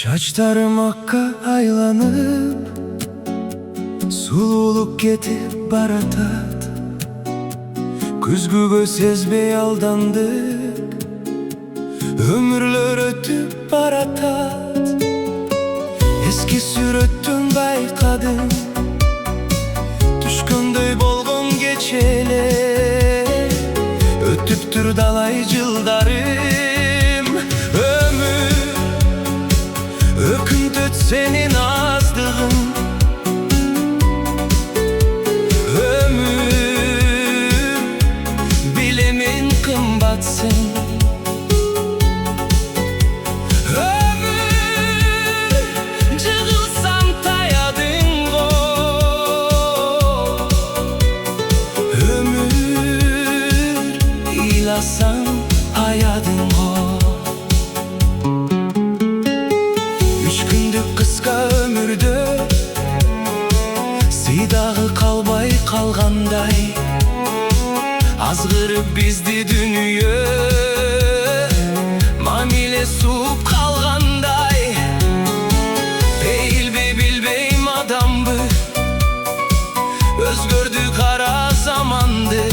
Saçlarım akka aylanıp sululuk getip baratat. Күзгүгө сезбей алдандык, өмүрлөр өтүп баратат. Эски сүрөттүн байкадым, түшкөндөй болгон кечелер. Өтүптүр далай жылдарым, өмүр өкүнтөт сенин аздыгың. Jığılsam tayadın go, Ömür ilasan ayadın go. 3 gündük kıska ömürde сыйдагы калбай калгандай. Азгырып бизди дүнүйө мамиле сууп калгандай. Эйлби билбейм адамбы, өзгөрдү кара заманды.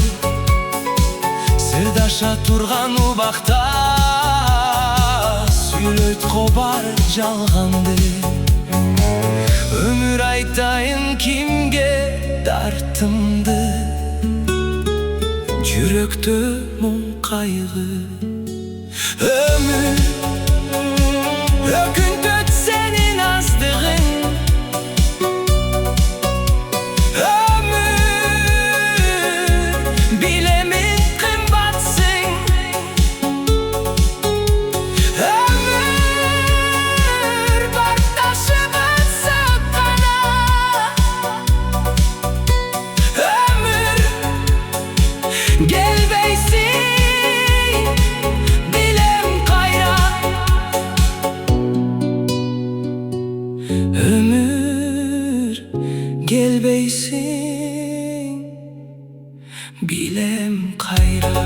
Сырдаша турган убакта сүйлөйт кобар жалганды. Өмүр айтайын кимге тартымды, жүрөктө муң кайгы. Өмүр өкүнтөт сенин аздыгың. Өмүр билемин кымбатсың. Өмүр бакташыбыз сакана. Өмүр gelbeysin, bilem kayra. Ömür gelbeysin, bilem kayra.